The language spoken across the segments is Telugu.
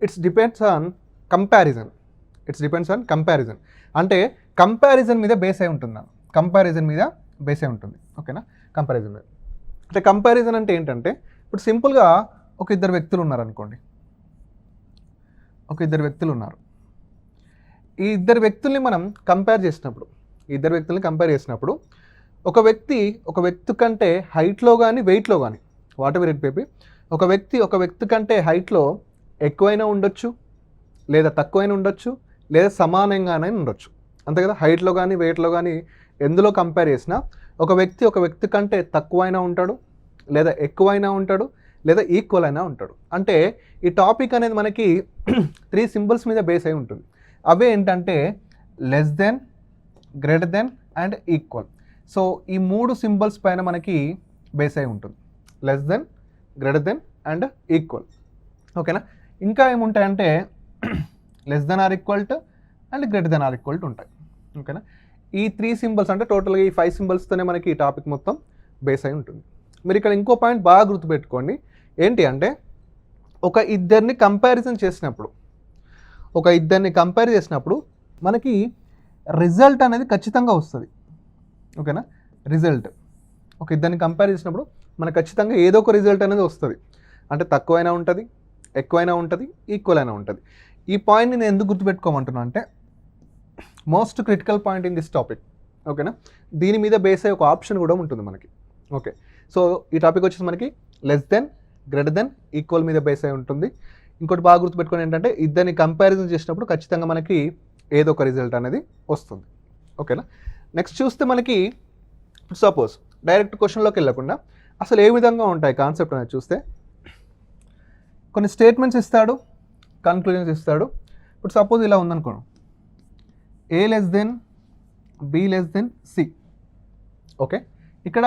It's depends on comparison. అంటే కంపారిజన్ మీద బేస్ అయి ఉంటుంది. కంపారిజన్ మీద బేస్ అయి ఉంటుంది. ఓకేనా? కంపారిజన్ మీద అంటే కంపారిజన్ అంటే ఏంటంటే ఇప్పుడు సింపుల్గా ఒక ఇద్దరు వ్యక్తులు ఉన్నారనుకోండి. ఈ ఇద్దరు వ్యక్తుల్ని మనం కంపేర్ చేసినప్పుడు ఒక వ్యక్తి కంటే హైట్లో కానీ వెయిట్లో కానీ వాట్ ఎవర్ ఇట్ బేబీ, ఒక వ్యక్తి కంటే హైట్లో ఎక్కువైనా ఉండొచ్చు, లేదా తక్కువైనా ఉండొచ్చు, లేదా సమానంగానే ఉండొచ్చు. అంతే కదా? హైట్లో కానీ వెయిట్లో కానీ ఎందులో కంపేర్ చేసినా ఒక వ్యక్తి కంటే తక్కువైనా ఉంటాడు, లేదా ఎక్కువైనా ఉంటాడు, లేదా ఈక్వల్ అయినా ఉంటాడు. అంటే ఈ టాపిక్ అనేది మనకి 3 సింబల్స్ మీద బేస్ అయి ఉంటుంది. అవే ఏంటంటే less than, greater than and equal. So ఈ 3 సింబల్స్ పైన మనకి బేస్ అయి ఉంటుంది. Less than, greater than and equal. ఓకేనా? ఇంకా ఏముంటాయంటే less than or equal to and greater than or equal to ఉంటాయి. ఓకేనా? ఈ 3 సింబల్స్ అంటే టోటల్గా ఈ 5 సింబల్స్తోనే మనకి ఈ టాపిక్ మొత్తం బేస్ అయి ఉంటుంది. మీరు ఇక్కడ ఇంకో పాయింట్ బాగా గుర్తుపెట్టుకోండి. ఏంటి అంటే ఒక ఇద్దరిని కంపారిజన్ చేసినప్పుడు మనకి రిజల్ట్ అనేది ఖచ్చితంగా వస్తుంది. ఓకేనా? రిజల్ట్ ఒక ఇద్దరిని కంపేర్ చేసినప్పుడు మనకు ఖచ్చితంగా ఏదో ఒక రిజల్ట్ అనేది వస్తుంది. అంటే తక్కువైనా ఉంటుంది, ఎక్కువైనా ఉంటుంది, ఈక్వల్ అయినా ఉంటుంది. ఈ పాయింట్ని నేను ఎందుకు గుర్తుపెట్టుకోమంటున్నా అంటే most critical point in this topic. ఓకేనా? దీని మీద బేస్ అయ్యే ఒక ఆప్షన్ కూడా ఉంటుంది మనకి. ఓకే, సో ఈ టాపిక్ వచ్చేసి మనకి less than, greater then, equal మీద బేస్ అయి ఉంటుంది. ఇంకోటి బాగా గుర్తుపెట్టుకుని ఏంటంటే ఇద్దరిని కంపారిజన్ చేసినప్పుడు ఖచ్చితంగా మనకి ఏదో ఒక రిజల్ట్ అనేది వస్తుంది. ఓకేనా? నెక్స్ట్ చూస్తే మనకి సపోజ్ డైరెక్ట్ క్వశ్చన్లోకి వెళ్ళకుండా అసలు ఏ విధంగా ఉంటాయి కాన్సెప్ట్ అనేది చూస్తే కొన్ని స్టేట్మెంట్స్ ఇస్తాడు, కన్క్లూజన్స్ ఇస్తాడు. ఇప్పుడు సపోజ్ ఇలా ఉందనుకోండి, A less than, B less than, C. Okay, ఇక్కడ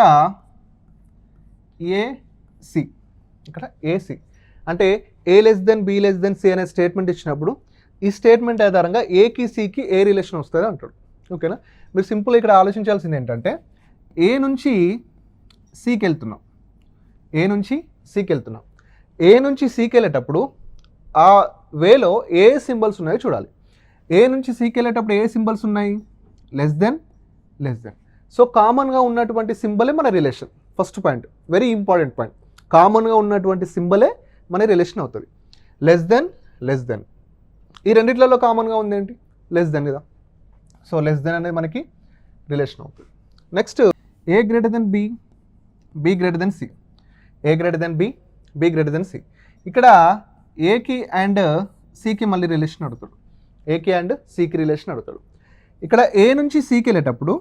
ఏసి, ఇక్కడ ఏసి అంటే A less than, B less than, C అనే స్టేట్మెంట్ ఇచ్చినప్పుడు ఈ స్టేట్మెంట్ ఆధారంగా ఏకి సికి ఏ రిలేషన్ వస్తుంది అంటాడు. ఓకేనా? మీరు సింపుల్ ఇక్కడ ఆలోచించాల్సింది ఏంటంటే ఏ నుంచి సికి వెళ్తున్నాం, ఏ నుంచి సికి వెళ్ళేటప్పుడు ఆ వేలో ఏ సింబల్స్ ఉన్నాయో చూడాలి. ఏ నుంచి సికి వెళ్ళేటప్పుడు ఏ సింబల్స్ ఉన్నాయి? Less than. సో కామన్గా ఉన్నటువంటి సింబలే మన relation. First point, very important point. కామన్గా ఉన్నటువంటి సింబలే మన రిలేషన్ అవుతుంది. లెస్ దెన్ ఈ రెండిట్లలో కామన్గా ఉంది ఏంటి? లెస్ దెన్ కదా. సో లెస్ దెన్ అనేది మనకి రిలేషన్ అవుతుంది. Next A greater than B, B greater than C. A greater than B, B greater than C. ఇక్కడ ఏకి అండ్ సికి మళ్ళీ రిలేషన్ అడుగుతాడు. ఏకి అండ్ సికి రిలేషన్ అడుగుతాడు. ఇక్కడ ఏ నుంచి సికి వెళ్ళేటప్పుడు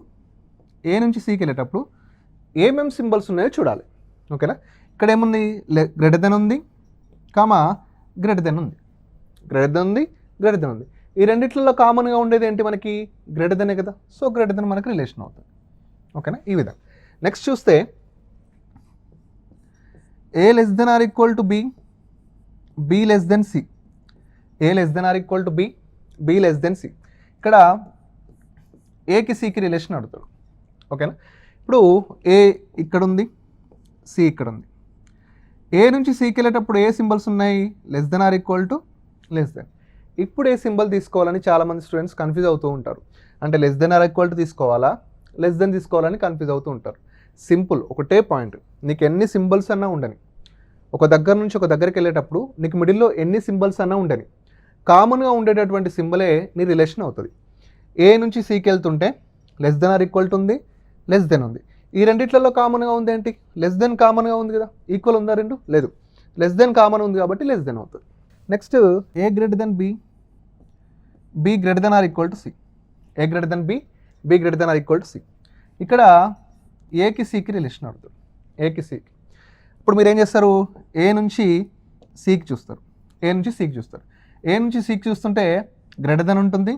ఏమేమి సింబల్స్ ఉన్నాయో చూడాలి. ఓకేనా? ఇక్కడ ఏముంది? గ్రేటర్ దెన్ ఉంది, కామా గ్రేటర్ దెన్ ఉంది. ఈ రెండిట్లలో కామన్గా ఉండేది ఏంటి మనకి? గ్రేటర్ దెనే కదా. సో గ్రేటర్ దెన్ మనకి రిలేషన్ అవుతుంది. ఓకేనా? ఈ విధంగా. నెక్స్ట్ చూస్తే A less than or equal to B, B less than C. A less than or equal to B, B less than C. ఇక్కడ ఏకి సికి రిలేషన్ అడుగుతాడు. ఓకేనా? ఇప్పుడు ఏ ఇక్కడ ఉంది, సి ఇక్కడ ఉంది. ఏ నుంచి సికి వెళ్ళేటప్పుడు ఏ సింబల్స్ ఉన్నాయి? Less than or equal to less than. ఇప్పుడు ఏ సింబల్ తీసుకోవాలని చాలామంది స్టూడెంట్స్ కన్ఫ్యూజ్ అవుతూ ఉంటారు. అంటే less than or equal to తీసుకోవాలా, లెస్ దెన్ తీసుకోవాలని కన్ఫ్యూజ్ అవుతూ ఉంటారు. సింపుల్, ఒకటే పాయింట్. నీకు ఎన్ని సింబల్స్ అన్నా ఉండని, ఒక దగ్గర నుంచి ఒక దగ్గరికి వెళ్ళేటప్పుడు నీకు మిడిల్లో ఎన్ని సింబల్స్ అన్నా ఉండని, కామన్గా ఉండేటటువంటి సింబలే నీ రిలేషన్ అవుతుంది. ఏ నుంచి సికి వెళ్తుంటే less than or equal to ఉంది, లెస్ దెన్ ఉంది. ఈ రెండిట్లలో కామన్గా ఉంది ఏంటి? లెస్ దెన్ కామన్గా ఉంది కదా. ఈక్వల్ ఉందా రెండు? లేదు. లెస్ దెన్ కామన్ ఉంది కాబట్టి లెస్ దెన్ అవుతుంది. Next A greater than B, B greater than or equal to C. A greater than B, B greater than or equal to C. ఇక్కడ ఏకి సికి రిలేషన్ అవుతుంది. ఏకి సికి. ఇప్పుడు మీరు ఏం చేస్తారు? ఏ నుంచి సికి చూస్తారు. ఏ నుంచి సికి చూస్తుంటే గ్రేటర్ దెన్ ఉంటుంది,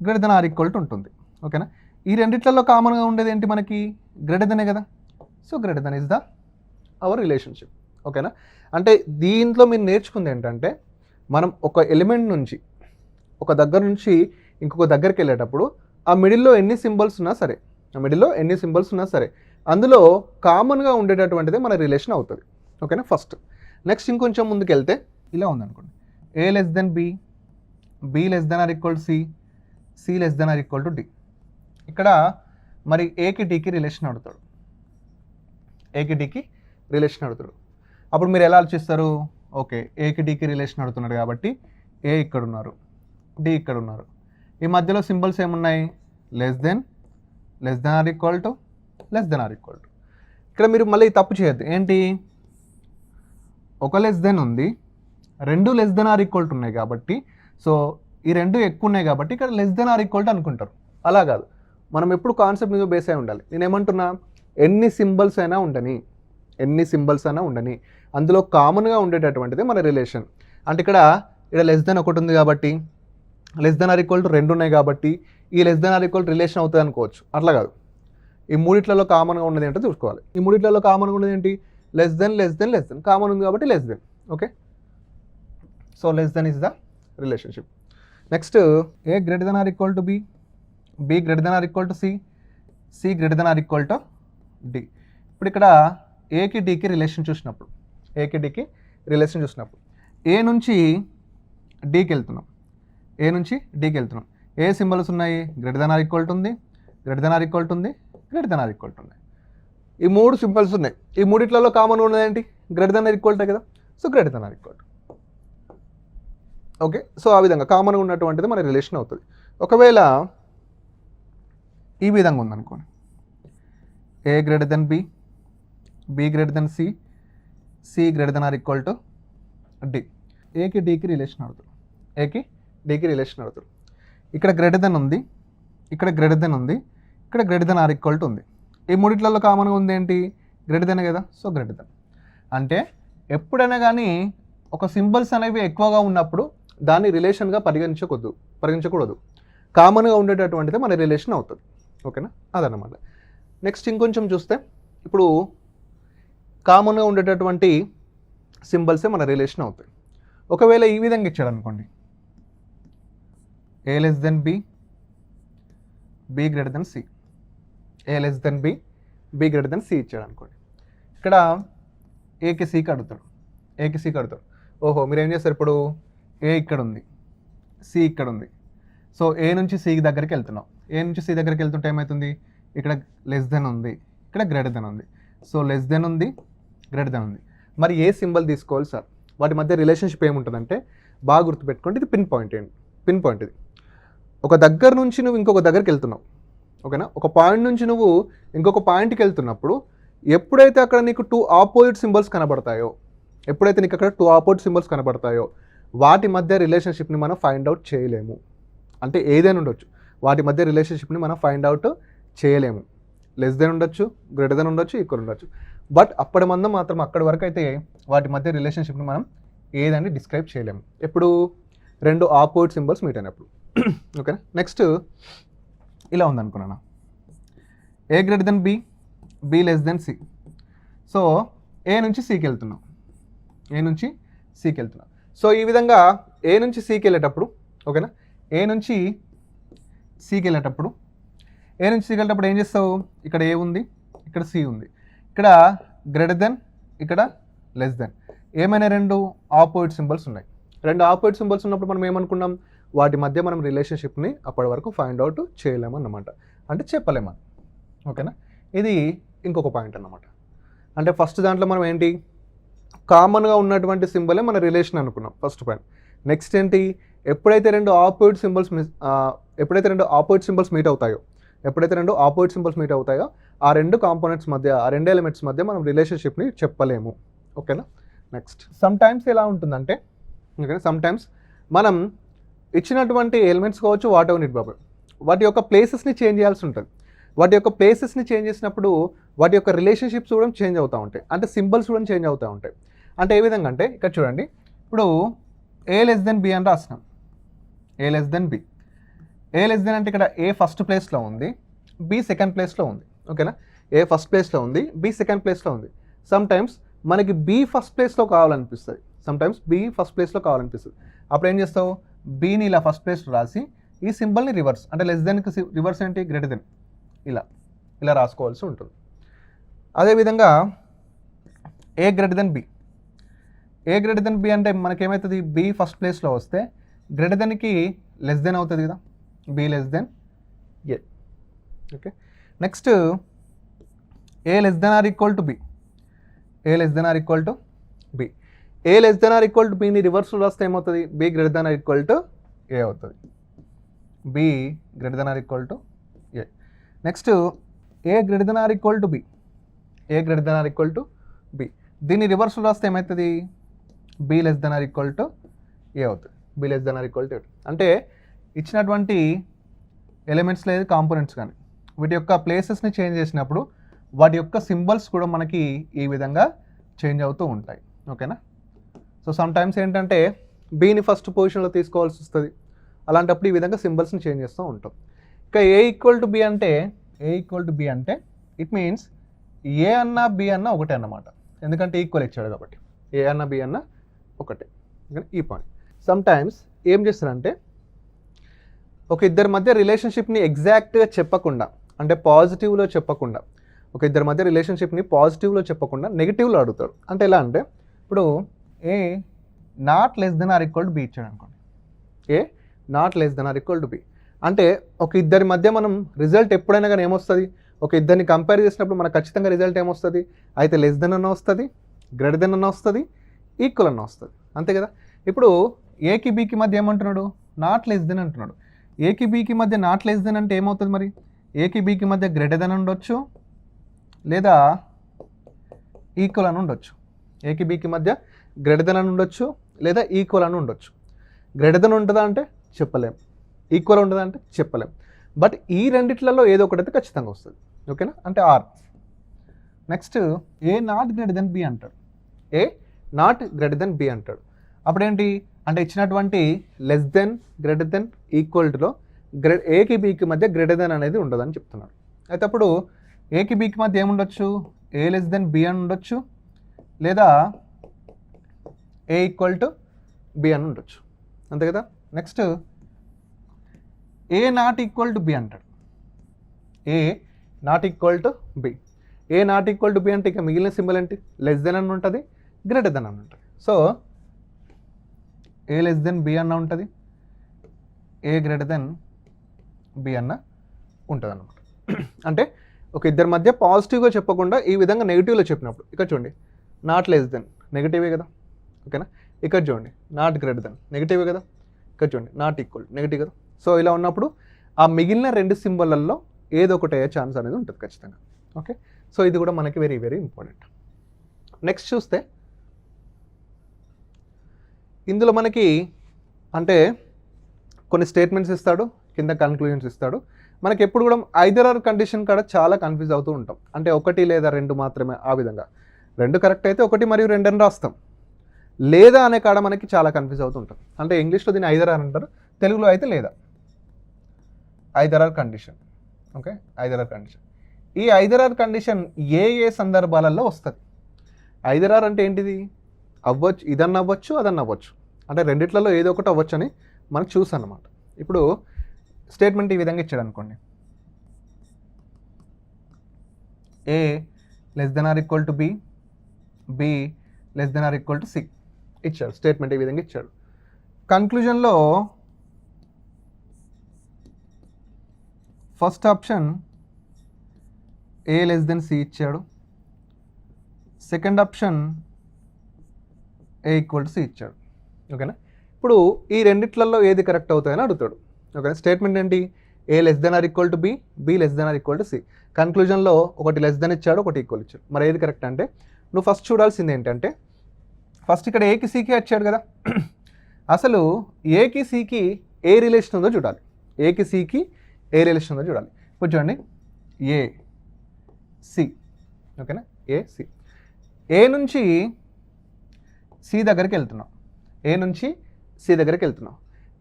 greater than or equal to ఉంటుంది. ఓకేనా? ఈ రెండిట్లలో కామన్గా ఉండేది ఏంటి మనకి? గ్రేటర్ దెనే కదా. So greater than is the our relationship. ఓకేనా? అంటే దీంట్లో మీరు నేర్చుకుంది ఏంటంటే మనం ఒక ఎలిమెంట్ నుంచి ఒక దగ్గర నుంచి ఇంకొక దగ్గరికి వెళ్ళేటప్పుడు ఆ మిడిల్లో ఎన్ని సింబల్స్ ఉన్నా సరే అందులో కామన్గా ఉండేటటువంటిదే మన రిలేషన్ అవుతుంది. ఓకేనా? ఫస్ట్. నెక్స్ట్ ఇంకొంచెం ముందుకు వెళ్తే ఇలా ఉందనుకోండి, A less than B, B less than or equal to C, C less than or equal to D. ఇక్కడ మరి ఏకి డికి రిలేషన్ అడుగుతాడు, ఏకి డికి రిలేషన్ అడుగుతాడు. అప్పుడు మీరు ఎలా ఆలోచిస్తారు? ఓకే, ఏకి డికి రిలేషన్ అడుగుతున్నాడు కాబట్టి ఏ ఇక్కడ ఉన్నారు, డి ఇక్కడ ఉన్నారు. ఈ మధ్యలో సింబల్స్ ఏమున్నాయి? Less than or equal to, less than or equal to. ఇక్కడ మీరు మళ్ళీ తప్పు చేయొద్దు. ఏంటి? ఒక లెస్ దెన్ ఉంది, రెండు less than or equal to ఉన్నాయి కాబట్టి, సో ఈ రెండు ఎక్కువ ఉన్నాయి కాబట్టి ఇక్కడ less than or equal to అనుకుంటారు. అలా కాదు, మనం ఎప్పుడు కాన్సెప్ట్ మీద బేస్ అయి ఉండాలి. నేనేమంటున్నా, ఎన్ని సింబల్స్ అయినా ఉండని, ఎన్ని సింబల్స్ అయినా ఉండని, అందులో కామన్గా ఉండేటటువంటిది మన రిలేషన్. అంటే ఇక్కడ లెస్ దెన్ ఒకటి ఉంది కాబట్టి, less than or equal to రెండు ఉన్నాయి కాబట్టి ఈ less than or equal to relation అవుతుంది అనుకోవచ్చు. అట్లా కాదు, ఈ మూడిట్లలో కామన్గా ఉన్నది ఏంటో చూసుకోవాలి. ఈ మూడిట్లలో కామన్గా ఉన్నది ఏంటి? లెస్ దెన్ కామన్ ఉంది కాబట్టి less than. Okay, so less than is the relationship. Next, A greater than or equal to B, B greater than or equal to C, C greater than or equal to D. ఇప్పుడు ఇక్కడ ఏకి డికి రిలేషన్ చూసినప్పుడు, ఏకి డికి రిలేషన్ చూసినప్పుడు ఏ నుంచి డికి వెళ్తున్నాం, ఏ నుంచి డికి వెళ్తున్నాం. ఏ సింబల్స్ ఉన్నాయి? Greater than or equal to ఉంది, greater than or equal to ఉంది, greater than or equal to ఉంది. ఈ మూడు సింబల్స్ ఉన్నాయి. ఈ మూడిట్లలో కామన్ ఉన్నది ఏంటి? Greater than or equal to కదా, so greater than or equal to. Okay, so ఆ విధంగా కామన్గా ఉన్నటువంటిది మన రిలేషన్ అవుతుంది. ఒకవేళ ఈ విధంగా ఉందనుకోండి, A greater than B, B greater than C, C greater than or equal to D. ఏకి డికి రిలేషన్ అవుతుంది, ఏకి డికి రిలేషన్ అవుతుంది. ఇక్కడ గ్రేటర్ దెన్ ఉంది, ఇక్కడ గ్రేటర్ దెన్ ఉంది, ఇక్కడ greater than or equal to ఉంది. ఈ మూడిట్లలో కామన్గా ఉంది ఏంటి? గ్రేటర్ దెన్ కదా, సో గ్రేటర్ దెన్. అంటే ఎప్పుడైనా కానీ ఒక సింబల్స్ అనేవి ఎక్కువగా ఉన్నప్పుడు దాన్ని రిలేషన్గా పరిగణించకూడదు. కామన్గా ఉండేటటువంటిది మన రిలేషన్ అవుతుంది. ఓకేనా, అదన్నమాట. నెక్స్ట్ ఇంకొంచెం చూస్తే, ఇప్పుడు కామన్గా ఉండేటటువంటి సింబల్సే మన రిలేషన్ అవుతాయి. ఒకవేళ ఈ విధంగా ఇచ్చాడు అనుకోండి, A less than B, B greater than C, A less than B, B greater than C ఇచ్చాడు అనుకోండి. ఇక్కడ ఏకి సికి అడుగుతాడు, ఏకి సికి అడుగుతాడు. ఓహో, మీరు ఏం చేస్తారు? ఇప్పుడు ఏ ఇక్కడ ఉంది, సి ఇక్కడ ఉంది, సో ఏ నుంచి సి దగ్గరికి వెళ్తున్నాం. ఏ నుంచి సి దగ్గరికి వెళ్తుంటే ఏమవుతుంది? ఇక్కడ లెస్ దెన్ ఉంది, ఇక్కడ గ్రేటర్ దెన్ ఉంది, సో లెస్ దెన్ ఉంది, గ్రేటర్ దెన్ ఉంది. మరి ఏ సింబల్ తీసుకోవాలి సార్? వాటి మధ్య రిలేషన్షిప్ ఏముంటుందంటే, బాగా గుర్తుపెట్టుకోండి, ఇది పిన్ పాయింట్ ఇది. ఒక దగ్గర నుంచి నువ్వు ఇంకొక దగ్గరికి వెళ్తున్నావు, ఓకేనా? ఒక పాయింట్ నుంచి నువ్వు ఇంకొక పాయింట్కి వెళ్తున్నప్పుడు ఎప్పుడైతే అక్కడ నీకు టూ ఆపోజిట్ సింబల్స్ కనబడతాయో, వాటి మధ్య రిలేషన్షిప్ని మనం ఫైండ్ అవుట్ చేయలేము. అంటే ఏదైనా ఉండొచ్చు, వాటి మధ్య రిలేషన్షిప్ని మనం ఫైండ్ అవుట్ చేయలేము. లెస్ దెన్ ఉండొచ్చు, గ్రేటర్ దెన్ ఉండొచ్చు, ఈక్వల్ ఉండొచ్చు. బట్ అప్పటి మాత్రం అక్కడి వరకు అయితే వాటి మధ్య రిలేషన్షిప్ని మనం ఏదని డిస్క్రైబ్ చేయలేము. ఎప్పుడు? రెండు ఆపోజిట్ సింబల్స్ మీట్ అయినప్పుడు. ఓకేనా. నెక్స్ట్ ఇలా ఉందనుకున్నాను, A greater than B, B less than C. So A నుంచి సికి వెళ్తున్నాం, ఏ నుంచి సికి వెళ్తున్నాం. సో ఈ విధంగా ఏ నుంచి సికి వెళ్ళేటప్పుడు, ఓకేనా, ఏ నుంచి సికి వెళ్ళేటప్పుడు ఏం చేస్తావు? ఇక్కడ ఏ ఉంది, ఇక్కడ సి ఉంది, ఇక్కడ గ్రేటర్ దెన్, ఇక్కడ లెస్ దెన్. ఏమైనా రెండు ఆపోజిట్ సింబల్స్ ఉన్నాయి. రెండు ఆపోజిట్ సింబల్స్ ఉన్నప్పుడు మనం ఏమనుకున్నాం? వాటి మధ్య మనం రిలేషన్షిప్ని అప్పటి వరకు ఫైండ్ అవుట్ చేయలేము అన్నమాట, అంటే చెప్పలేము. ఓకేనా. ఇది ఇంకొక పాయింట్ అన్నమాట. అంటే ఫస్ట్ దాంట్లో మనం ఏంటి, కామన్గా ఉన్నటువంటి సింబలే మన రిలేషన్ అనుకున్నాం, ఫస్ట్ పాయింట్. నెక్స్ట్ ఏంటి, ఎప్పుడైతే రెండు ఆపోజిట్ సింబల్స్ మీట్ అవుతాయో ఆ రెండు కాంపోనెంట్స్ మధ్య, ఆ రెండు ఎలిమెంట్స్ మధ్య మనం రిలేషన్షిప్ని చెప్పలేము. ఓకేనా. నెక్స్ట్ సమ్ టైమ్స్ ఎలా ఉంటుందంటే, ఓకేనా, సమ్ టైమ్స్ మనం ఇచ్చినటువంటి ఎలిమెంట్స్ కావచ్చు, వాట్ ఎవర్ ఇట్ బాబు, వాటి యొక్క ప్లేసెస్ని చేంజ్ చేయాల్సి ఉంటుంది. వాటి యొక్క ప్లేసెస్ని చేంజ్ చేసినప్పుడు వాటి యొక్క రిలేషన్షిప్స్ కూడా చేంజ్ అవుతూ ఉంటాయి, అంటే సింబల్స్ కూడా చేంజ్ అవుతూ ఉంటాయి. అంటే ఏ విధంగా అంటే, ఇక్కడ చూడండి, ఇప్పుడు ఏ లెస్ దెన్ బి అని రాసినాం, ఏ less than B. A less then అంటే ఇక్కడ ఏ ఫస్ట్ ప్లేస్లో ఉంది, బి సెకండ్ ప్లేస్లో ఉంది. ఓకేనా. ఏ ఫస్ట్ ప్లేస్లో ఉంది, బి సెకండ్ ప్లేస్లో ఉంది. సమ్ టైమ్స్ మనకి బి ఫస్ట్ ప్లేస్లో కావాలనిపిస్తుంది, అప్పుడు ఏం చేస్తావు? బీని ఇలా ఫస్ట్ ప్లేస్లో రాసి ఈ సింబల్ని రివర్స్, అంటే లెస్ దెన్కి రివర్స్ ఏంటి, గ్రేటర్ దెన్, ఇలా రాసుకోవాల్సి ఉంటుంది. అదేవిధంగా ఏ greater than B, A greater than B అంటే మనకేమవుతుంది, బి ఫస్ట్ ప్లేస్లో వస్తే గ్రేటర్ దెన్కి లెస్ దెన్ అవుతుంది కదా, B less than A. Okay, next A less than or equal to B, A less than or equal to B. A less than or equal to బిని రివర్స్లో రాస్తే ఏమవుతుంది, B greater than or equal to A అవుతుంది, B greater than or equal to A. Next A greater than or equal to B, A greater than or equal to B. దీన్ని రివర్స్లో రాస్తే ఏమవుతుంది, B less than or equal to A అవుతుంది, B less than or equal to A. అంటే ఇచ్చినటువంటి ఎలిమెంట్స్ లేదు కాంపోనెంట్స్ కానీ వీటి యొక్క ప్లేసెస్ని చేంజ్ చేసినప్పుడు వాటి యొక్క సింబల్స్ కూడా మనకి ఈ విధంగా చేంజ్ అవుతూ ఉంటాయి. ఓకేనా. సో సమ్ టైమ్స్ ఏంటంటే బీని ఫస్ట్ పొజిషన్లో తీసుకోవాల్సి వస్తుంది, అలాంటప్పుడు ఈ విధంగా సింబల్స్ని చేంజ్ చేస్తూ ఉంటాం. ఇక ఏ ఈక్వల్ టు బి అంటే, ఏ ఈక్వల్ టు బి అంటే ఇట్ మీన్స్ ఏ అన్న బి అన్న ఒకటే అన్నమాట, ఎందుకంటే ఈక్వల్ ఇచ్చాడు కాబట్టి ఏ అన్న బి అన్న ఒకటే. ఈ పాయింట్ సమ్ టైమ్స్ ఏం చేస్తారంటే ఒక ఇద్దరి మధ్య రిలేషన్షిప్ని ఎగ్జాక్ట్గా చెప్పకుండా, అంటే పాజిటివ్లో చెప్పకుండా, ఒక ఇద్దరి మధ్య రిలేషన్షిప్ని పాజిటివ్లో చెప్పకుండా నెగిటివ్లో అడుగుతాడు. అంటే ఎలా అంటే ఇప్పుడు A not less than or equal to B ఇచ్చాడు అనుకోండి, A not less than or equal to B అంటే ఒక ఇద్దరి మధ్య మనం రిజల్ట్ ఎప్పుడైనా కానీ ఏమొస్తుంది, ఒక ఇద్దరిని కంపేర్ చేసినప్పుడు మనకు ఖచ్చితంగా రిజల్ట్ ఏమొస్తుంది, అయితే లెస్ దెన్ అన్న వస్తుంది, గ్రేటర్ దెన్ అన్న వస్తుంది, ఈక్వల్ అన్న వస్తుంది, అంతే కదా. ఇప్పుడు ఏకి బీకి మధ్య ఏమంటున్నాడు, నాట్ లెస్ దెన్ అంటున్నాడు. ఏకి బీకి మధ్య నాట్ లెస్ దెన్ అంటే ఏమవుతుంది మరి, ఏకి బీకి మధ్య గ్రేటర్ దెన్ ఉండొచ్చు లేదా ఈక్వల్ అని ఉండొచ్చు. ఏకి బీకి మధ్య గ్రేటర్ దెన్ అని ఉండొచ్చు లేదా ఈక్వల్ అని ఉండొచ్చు. గ్రేటర్ దెన్ ఉంటుందా అంటే చెప్పలేం, ఈక్వల్ ఉంటుందా అంటే చెప్పలేం, బట్ ఈ రెండిట్లలో ఏదో ఒకటైతే ఖచ్చితంగా వస్తుంది. ఓకేనా, అంటే or. Next A not greater than B అంటాడు, A not greater than B అంటాడు. అప్పుడేంటి అంటే ఇచ్చినటువంటి లెస్ దెన్, గ్రేటర్ దెన్, ఈక్వల్టీలో ఏకి బీకి మధ్య గ్రేటర్ దెన్ అనేది ఉండదని చెప్తున్నాడు. అయితే అప్పుడు ఏకి బీకి మధ్య ఏముండొచ్చు, ఏ లెస్ దెన్ బి అని ఉండొచ్చు లేదా ఏ ఈక్వల్ టు బి అని ఉండొచ్చు, అంతే కదా. Next A not equal to B అంటాడు, A not equal to B. A not equal to B అంటే ఇక మిగిలిన సింబల్ ఏంటి, లెస్ దెన్ అని ఉంటుంది, గ్రేటర్ దెన్ అని ఉంటుంది. సో ఏ లెస్ దెన్ బి అన్న ఉంటుంది, ఏ గ్రేటర్ దెన్ బి అన్న ఉంటుంది అన్నమాట. అంటే ఒక ఇద్దరి మధ్య పాజిటివ్గా చెప్పకుండా ఈ విధంగా నెగిటివ్లో చెప్పినప్పుడు, ఇక్కడ చూడండి నాట్ లెస్ దెన్ నెగిటివే కదా, ఓకేనా. ఇక్కడ చూడండి నాట్ గ్రేటర్ దెన్ నెగిటివే కదా, ఇక్కడ చూడండి నాట్ ఈక్వల్ నెగిటివ్ కదా. సో ఇలా ఉన్నప్పుడు ఆ మిగిలిన రెండు సింబళ్ళల్లో ఏదో ఒకటి అయ్యే ఛాన్స్ అనేది ఉంటుంది ఖచ్చితంగా. ఓకే, సో ఇది కూడా మనకి వెరీ వెరీ ఇంపార్టెంట్. నెక్స్ట్ చూస్తే ఇందులో మనకి అంటే కొన్ని స్టేట్మెంట్స్ ఇస్తాడు, కింద కన్క్లూజన్స్ ఇస్తాడు. మనకి ఎప్పుడు కూడా ఐదర్ ఆర్ కండిషన్ కాడ చాలా కన్ఫ్యూజ్ అవుతూ ఉంటాం, అంటే ఒకటి లేదా రెండు మాత్రమే, ఆ విధంగా రెండు కరెక్ట్ అయితే ఒకటి మరియు రెండు అని రాస్తాం, లేదా అనే కాడ మనకి చాలా కన్ఫ్యూజ్ అవుతూ ఉంటాం. అంటే ఇంగ్లీష్లో దీన్ని ఐదర్ ఆర్ అంటారు, తెలుగులో అయితే లేదా, either or condition. Okay, either or condition. ఈ ఐదర్ ఆర్ కండిషన్ ఏ ఏ సందర్భాలలో వస్తుంది. ఐదర్ ఆర్ అంటే ఏంటిది, అవ్వచ్చు, ఇదన్న అవ్వచ్చు అదన్న అవ్వచ్చు, అంటే రెండిట్లలో ఏదో ఒకటి అవ్వచ్చు అని మనకు చూసాం అన్నమాట. ఇప్పుడు స్టేట్మెంట్ ఈ విధంగా ఇచ్చాడు అనుకోండి, A less than or equal to B, B less than or equal to C ఇచ్చాడు. స్టేట్మెంట్ ఈ విధంగా ఇచ్చాడు. కన్క్లూజన్లో first option A less than C ఇచ్చాడు, second option A equal to C ఇచ్చాడు. ఓకేనా, ఇప్పుడు ఈ రెండిట్లలో ఏది కరెక్ట్ అవుతాయని అడుగుతాడు. ఓకేనా, స్టేట్మెంట్ ఏంటి, A less than or equal to B, B less than or equal to C. కన్క్లూజన్లో ఒకటి లెస్ దెన్ ఇచ్చాడు, ఒకటి ఈక్వల్ ఇచ్చాడు. మరి ఏది కరెక్ట్ అంటే నువ్వు ఫస్ట్ చూడాల్సింది ఏంటంటే, ఫస్ట్ ఇక్కడ ఏకి సికి వచ్చాడు కదా, అసలు ఏకి సికి ఏ రిలేషన్ ఉందో చూడాలి, ఏకి సికి ఏ రిలేషన్ ఉందో చూడాలి. ఇప్పుడు చూడండి ఏ సి, ఓకేనా, ఏ సి. ఏ నుంచి సి దగ్గరికి వెళ్తున్నాం, ఏ నుంచి సి దగ్గరికి వెళ్తున్నాం.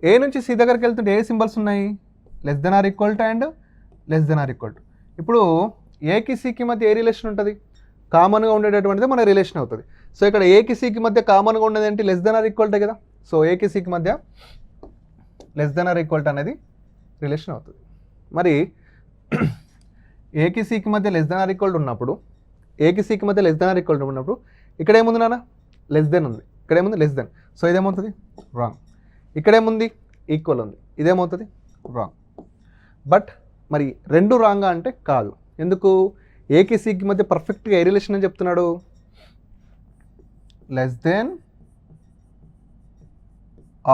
ఏ నుంచి సి దగ్గరికి వెళ్తుంటే ఏ సింబల్స్ ఉన్నాయి, less than or equal to and less than or equal to. ఇప్పుడు ఏకి సికి మధ్య ఏ రిలేషన్ ఉంటుంది, కామన్గా ఉండేటటువంటిది మన రిలేషన్ అవుతుంది. సో ఇక్కడ ఏకి సికి మధ్య కామన్గా ఉండేది ఏంటి, less than or equal to కదా. సో ఏకి సికి మధ్య less than or equal to అనేది రిలేషన్ అవుతుంది. మరి ఏకి సికి మధ్య less than or equal to ఉన్నప్పుడు, ఏకి సికి మధ్య less than or equal to ఉన్నప్పుడు ఇక్కడ ఏముంది నాన్న, లెస్ దెన్ ఉంది. ఇక్కడేముంది లెస్ దెన్, సో ఇదేమవుతుంది రాంగ్. ఇక్కడేముంది ఈక్వల్ ఉంది, ఇదేమవుతుంది రాంగ్. బట్ మరి రెండు రాంగా అంటే కాదు. ఎందుకు? ఏకి సికి మధ్య పర్ఫెక్ట్గా ఏ రిలేషన్ అని చెప్తున్నాడు? లెస్ దెన్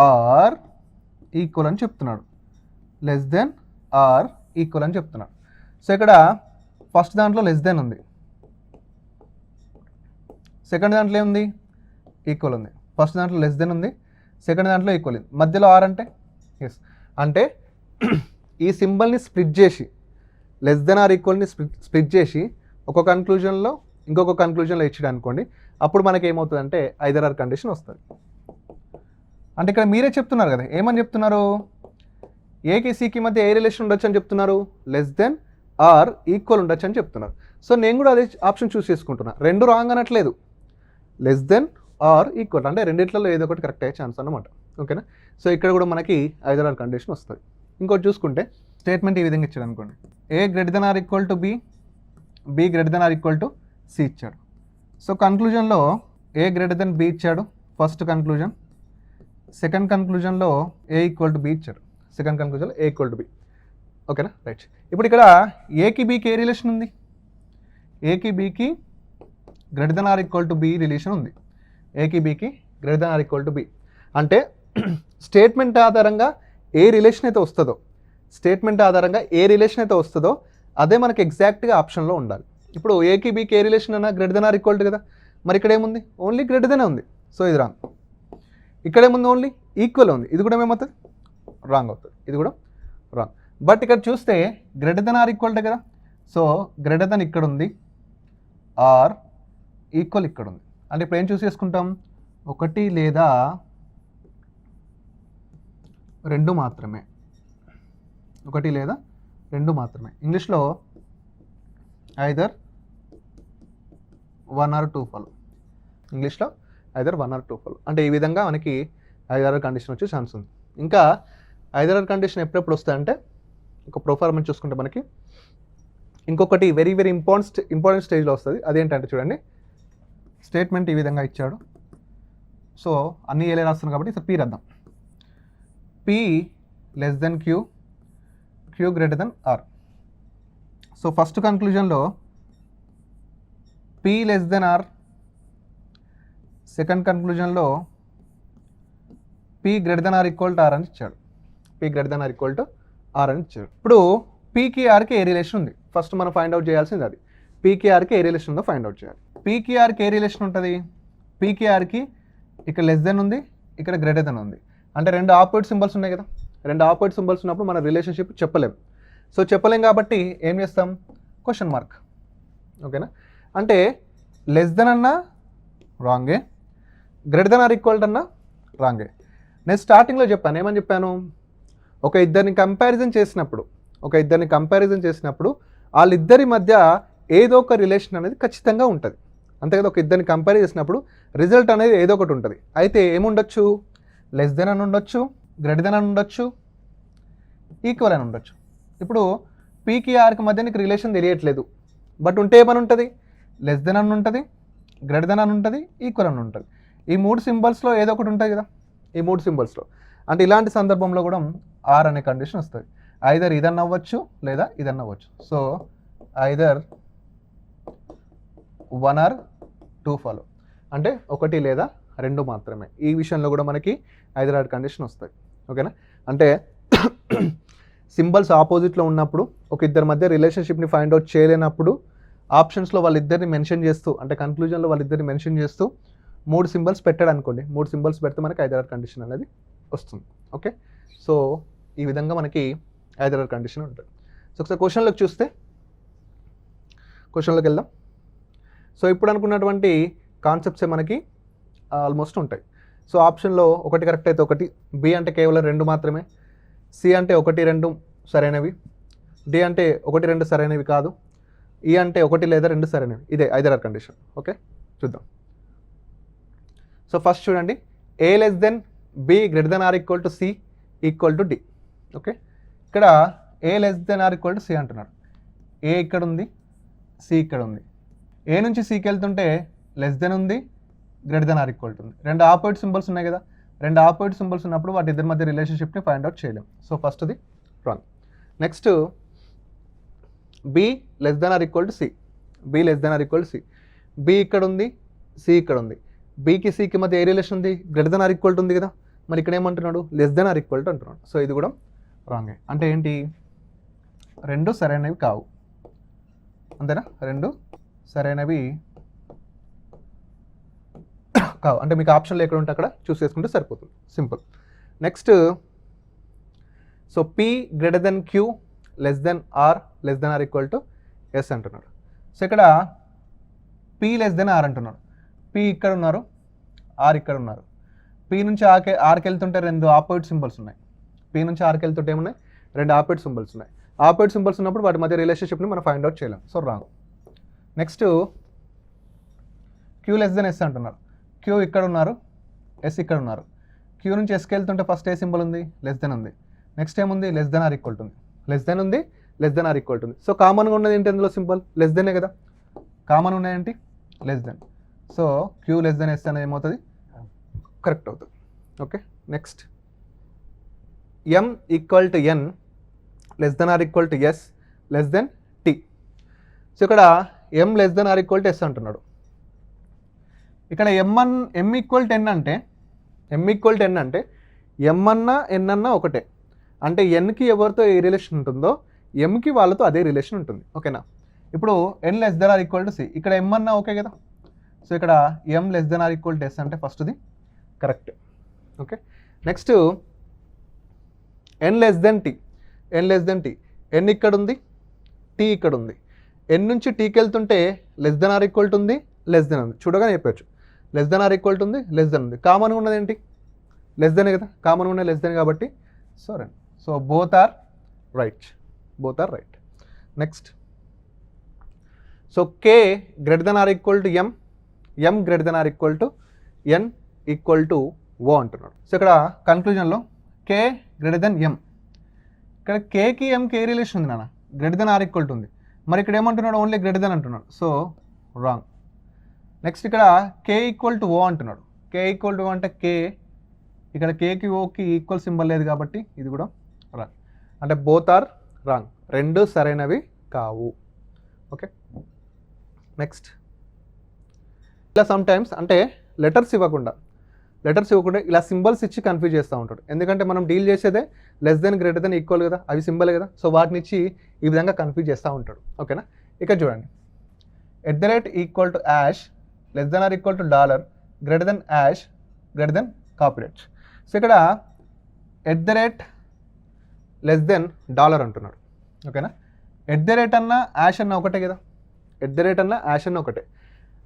ఆర్ ఈక్వల్ అని చెప్తున్నాడు. లెస్ దెన్ ఆర్ ఈక్వల్ అని చెప్తున్నాడు. సో ఇక్కడ ఫస్ట్ దాంట్లో లెస్ దెన్ ఉంది, సెకండ్ దాంట్లో ఏముంది ఈక్వల్ ఉంది. ఫస్ట్ దాంట్లో లెస్ దెన్ ఉంది, సెకండ్ దాంట్లో ఈక్వల్ ఉంది, మధ్యలో ఆర్ అంటే ఎస్. అంటే ఈ సింబల్ని స్ప్లిట్ చేసి లెస్ దెన్ ఆర్ ఈక్వల్ని స్ప్లిట్ చేసి ఒక కన్క్లూజన్లో ఇంకొక కన్క్లూజన్లో ఇచ్చాడు అనుకోండి, అప్పుడు మనకి ఏమవుతుందంటే ఐదర్ ఆర్ కండిషన్ వస్తుంది. అంటే ఇక్కడ మీరే చెప్తున్నారు కదా, ఏమని చెప్తున్నారు? ఏకి సికి మధ్య ఏ రిలేషన్ ఉండొచ్చు అని చెప్తున్నారు? లెస్ దెన్ ఆర్ ఈక్వల్ ఉండొచ్చు అని చెప్తున్నారు. సో నేను కూడా అదే ఆప్షన్ చూస్ చేసుకుంటున్నా. రెండు రాంగ్ అనట్లేదు, లెస్ దెన్ ఆర్ ఈక్వల్ అంటే రెండిట్లలో ఏదో ఒకటి కరెక్ట్ అయ్యే ఛాన్స్ అన్నమాట. ఓకేనా? సో ఇక్కడ కూడా మనకి ఐదర్ ఆర్ కండిషన్ వస్తుంది. ఇంకోటి చూసుకుంటే స్టేట్మెంట్ ఈ విధంగా ఇచ్చాడు అనుకోండి, A greater than or equal to B, B greater than or equal to C ఇచ్చాడు. సో కన్క్లూజన్లో ఏ గ్రేటర్ దెన్ బి ఇచ్చాడు ఫస్ట్ కన్క్లూజన్, సెకండ్ కన్క్లూజన్లో ఏ ఈక్వల్ టు బి ఇచ్చాడు. సెకండ్ కన్క్లూజన్లో ఏ ఈక్వల్ టు బి. ఓకేనా? రైట్. ఇప్పుడు ఇక్కడ ఏకి బికి ఏ రిలేషన్ ఉంది? ఏకి బికి greater than or equal to B relation ఉంది. ఏకి బికి greater than or equal to B అంటే స్టేట్మెంట్ ఆధారంగా ఏ రిలేషన్ అయితే వస్తుందో, స్టేట్మెంట్ ఆధారంగా ఏ రిలేషన్ అయితే వస్తుందో అదే మనకి ఎగ్జాక్ట్గా ఆప్షన్లో ఉండాలి. ఇప్పుడు ఏకి బికి ఏ రిలేషన్ అన్నా greater than or equal to కదా, మరి ఇక్కడ ఏముంది? ఓన్లీ గ్రేటర్ దెన్ ఉంది, సో ఇది రాంగ్. ఇక్కడ ఏముంది? ఓన్లీ ఈక్వల్ ఉంది, ఇది కూడా ఏమవుతుంది? రాంగ్ అవుతుంది, ఇది కూడా రాంగ్. బట్ ఇక్కడ చూస్తే గ్రేటర్ దెన్ ఆర్ ఈక్వల్ కదా, సో గ్రేటర్ దెన్ ఇక్కడ ఉంది, ఆర్ ఈక్వల్ ఇక్కడ ఉంది. అంటే ఇప్పుడు ఏం చూస్ చేసుకుంటాం? ఒకటి లేదా రెండు మాత్రమే, ఒకటి లేదా రెండు మాత్రమే. ఇంగ్లీష్లో either one or two follow, ఇంగ్లీష్లో either one or two follow. అంటే ఈ విధంగా మనకి ఐదర్ కండిషన్ వచ్చే ఛాన్స్ ఉంది. ఇంకా ఐదర్ కండిషన్ ఎప్పుడెప్పుడు వస్తాయంటే ఒక ప్రొఫార్మెన్స్ చూసుకుంటే మనకి ఇంకొకటి వెరీ వెరీ ఇంపార్టెంట్ స్టేజ్లో వస్తుంది. అదేంటంటే చూడండి, స్టేట్మెంట్ ఈ విధంగా ఇచ్చాడు. సో అన్నీ ఏలే రాస్తున్నాం కాబట్టి సో పీ రాద్దాం. P less than Q, Q greater than R. So first కన్క్లూజన్లో P less than R, second కన్క్లూజన్లో P greater than or equal to R అని ఇచ్చాడు. P greater than or equal to R అని ఇచ్చాడు. ఇప్పుడు పీకి ఆర్కి ఏ రిలేషన్ ఉంది ఫస్ట్ మనం ఫైండ్ అవుట్ చేయాల్సింది అది. పీకి ఆర్కి ఏ రిలేషన్ ఉందో ఫైండ్ అవుట్ చేయాలి. పీకి ఆర్కి ఏ రిలేషన్ ఉంటుంది? పీకి ఆర్కి ఇక్కడ లెస్ దెన్ ఉంది, ఇక్కడ గ్రేటర్ దెన్ ఉంది. అంటే రెండు ఆపోజిట్ సింబల్స్ ఉన్నాయి కదా, రెండు ఆపోజిట్ సింబల్స్ ఉన్నప్పుడు మన రిలేషన్షిప్ చెప్పలేం. సో చెప్పలేం కాబట్టి ఏం చేస్తాం? Question mark. ఓకేనా? అంటే లెస్ దెన్ అన్నా రాంగే, గ్రేటర్ దెన్ ఆర్ ఈక్వల్ అన్నా రాంగే. నేను స్టార్టింగ్లో చెప్పాను, ఏమని చెప్పాను? ఒక ఇద్దరిని కంపారిజన్ చేసినప్పుడు వాళ్ళిద్దరి మధ్య ఏదో ఒక రిలేషన్ అనేది ఖచ్చితంగా ఉంటుంది. అంతే కదా, ఒక ఇద్దరిని కంపేర్ చేసినప్పుడు రిజల్ట్ అనేది ఏదో ఒకటి ఉంటుంది. అయితే ఏముండొచ్చు? లెస్ దెన్ అని ఉండొచ్చు, గ్రేటర్ దెన్ అని ఉండొచ్చు, ఈక్వల్ అని ఉండొచ్చు. ఇప్పుడు పీకి ఆర్కి మధ్య నీకు రిలేషన్ తెలియట్లేదు, బట్ ఉంటే ఏమని ఉంటుంది? లెస్ దెన్ అని ఉంటుంది, గ్రేటర్ దెన్ అని ఉంటుంది, ఈక్వల్ అని ఉంటుంది. ఈ మూడు సింబల్స్లో ఏదో ఒకటి ఉంటుంది కదా, ఈ మూడు సింబల్స్లో. అంటే ఇలాంటి సందర్భంలో కూడా ఆర్ అనే కండిషన్ వస్తుంది. ఐదర్ ఇదన్న అవ్వచ్చు లేదా ఇదన్న అవ్వచ్చు. So either one or two follow, అంటే ఒకటి లేదా రెండు మాత్రమే. ఈ విషయంలో కూడా మనకి ఐదర్ ఆర్ కండిషన్ వస్తుంది. ఓకేనా? అంటే సింబల్స్ ఆపోజిట్లో ఉన్నప్పుడు ఒక ఇద్దరి మధ్య రిలేషన్షిప్ని ఫైండ్ అవుట్ చేయలేనప్పుడు ఆప్షన్స్లో వాళ్ళిద్దరిని మెన్షన్ చేస్తూ, అంటే కన్క్లూజన్లో వాళ్ళిద్దరిని మెన్షన్ చేస్తూ మూడు సింబల్స్ పెట్టాడు అనుకోండి, మూడు సింబల్స్ పెడితే మనకి ఐదర్ ఆర్ కండిషన్ అనేది వస్తుంది. ఓకే? సో ఈ విధంగా మనకి ఐదర్ ఆర్ కండిషన్ ఉంటుంది. సో ఒకసారి క్వశ్చన్లోకి చూస్తే, క్వశ్చన్లోకి వెళ్దాం. సో ఇప్పుడు అనుకున్నటువంటి కాన్సెప్ట్సే మనకి ఆల్మోస్ట్ ఉంటాయి. సో ఆప్షన్లో ఒకటి కరెక్ట్ అయితే ఒకటి, బి అంటే కేవలం రెండు మాత్రమే, సి అంటే ఒకటి రెండు సరైనవి, డి అంటే ఒకటి రెండు సరైనవి కాదు, ఈ అంటే ఒకటి లేదా రెండు సరైనవి. ఇదే ఐదర్ ఆర్ కండిషన్. ఓకే, చూద్దాం. సో ఫస్ట్ చూడండి, A less than B greater than or equal to C equal to D. Okay, ఇక్కడ A less than or equal to C అంటున్నాడు. ఏ ఇక్కడ ఉంది, సి ఇక్కడ ఉంది. ఏ నుంచి సికి వెళ్తుంటే లెస్ దెన్ ఉంది, greater than or equal to ఉంది. రెండు ఆపోజిట్ సింబల్స్ ఉన్నాయి కదా, రెండు ఆపోజిట్ సింబల్స్ ఉన్నప్పుడు వాటి ఇద్దరి మధ్య రిలేషన్షిప్ని ఫైండ్ అవుట్ చేయలేం. సో ఫస్ట్ది wrong. Next B less than or equal to C. B less than or equal to C. B ఇక్కడ ఉంది, సి ఇక్కడ ఉంది. బీకి సికి మధ్య ఏ రిలేషన్ ఉంది? Greater than or equal to ఉంది కదా. మరి ఇక్కడ ఏమంటున్నాడు? Less than or equal to అంటున్నాడు. సో ఇది కూడా రాంగే. అంటే ఏంటి? రెండు సరైనవి కావు, అంతేనా? రెండు సరైనవి కావు. అంటే మీకు ఆప్షన్లు ఎక్కడ ఉంటే అక్కడ చూస్ చేసుకుంటే సరిపోతుంది, simple. Next so P greater than Q less than or equal to S అంటున్నాడు. సో ఇక్కడ పి లెస్ దెన్ ఆర్ అంటున్నాడు. పి ఇక్కడ ఉన్నారు, ఆర్ ఇక్కడ ఉన్నారు. పి నుంచి ఆర్కి వెళ్తుంటే రెండు ఆపోజిట్ సింబల్స్ ఉన్నాయి. పి నుంచి ఆర్కి వెళ్తుంటే ఏమున్నాయి? రెండు ఆపోజిట్ సింబల్స్ ఉన్నాయి. ఆపోజిట్ సింబల్స్ ఉన్నప్పుడు వాటి మధ్య రిలేషన్షిప్ని మనం ఫైండ్ అవుట్ చేయలేం. So wrong. Next Q less than S అంటున్నారు. క్యూ ఇక్కడ ఉన్నారు, ఎస్ ఇక్కడ ఉన్నారు. క్యూ నుంచి ఎస్కి వెళ్తుంటే ఫస్ట్ ఏ సింబల్ ఉంది? లెస్ దెన్ ఉంది. నెక్స్ట్ ఏముంది? Less than or equal to ఉంది. లెస్ దెన్ ఉంది, less than or equal to ఉంది. సో కామన్గా ఉన్నది ఏంటి అందులో? సింబల్ లెస్ దెనే కదా. Common ఉన్నాయేంటి? Less than. So Q less than S అనేది ఏమవుతుంది? కరెక్ట్ అవుతుంది. Okay. Next M equal to N less than or equal to S less than T. So ఇక్కడ M less than or equal to S అంటున్నాడు. ఇక్కడ ఎం ఈక్వల్ టు ఎన్ అంటే ఎం అన్నా ఎన్ అన్నా ఒకటే. అంటే ఎన్కి ఎవరితో ఏ రిలేషన్ ఉంటుందో ఎంకి వాళ్ళతో అదే రిలేషన్ ఉంటుంది. ఓకేనా? ఇప్పుడు N less than or equal to C. ఇక్కడ ఎం అన్నా ఓకే కదా. సో ఇక్కడ M less than or equal to S అంటే ఫస్ట్ది correct. Okay. Next N less than T. N ఇక్కడ ఉంది, టీ ఇక్కడ ఉంది. ఎన్ నుంచి టీకి వెళ్తుంటే less than or equal to ఉంది, లెస్ దెన్ ఉంది. చూడగానే చెప్పచ్చు less than or equal to ఉంది, లెస్ దెన్ ఉంది. కామన్గా ఉన్నది ఏంటి? లెస్ దెన్ కదా. కామన్గా ఉన్నది లెస్ దెన్ కాబట్టి so both are right. Next so K greater than or equal to M greater than or equal to N equal to O అంటున్నాడు. సో ఇక్కడ కన్క్లూజన్లో కే గ్రేటర్ దెన్ ఎం. ఇక్కడ కేకి ఎంకి ఏ రిలేషన్ ఉంది నాన్న? Greater than or equal to ఉంది. మరి ఇక్కడ ఏమంటున్నాడు? ఓన్లీ గ్రేటర్ దెన్ అంటున్నాడు. So wrong. నెక్స్ట్ ఇక్కడ కే ఈక్వల్ టు ఓ అంటున్నాడు. కే ఈక్వల్ టు ఓ అంటే కే ఇక్కడ కేకి ఓకి ఈక్వల్ సింబల్ లేదు కాబట్టి ఇది కూడా రాంగ్. అంటే బోత్ ఆర్ రాంగ్. రెండు సరైనవి కావు. ఓకే. నెక్స్ట్ ఇలా సమ్టైమ్స్ అంటే లెటర్స్ ఇవ్వకుండా ఇలా సింబల్స్ ఇచ్చి కన్ఫ్యూజ్ చేస్తూ ఉంటాడు. ఎందుకంటే మనం డీల్ చేసేదే less than greater then equal కదా, అవి సింబల్ కదా. సో వాటిని ఇచ్చి ఈ విధంగా కన్ఫ్యూజ్ చేస్తూ ఉంటాడు. ఓకేనా? ఇక్కడ చూడండి, @ equal to hash less than or equal to dollar greater than hash greater than copyright. So ఇక్కడ @ లెస్ దెన్ డాలర్ అంటున్నాడు. ఓకేనా? @ అన్న యాష్ అన్న ఒకటే కదా. @ అన్న యాష్ అన్న ఒకటే.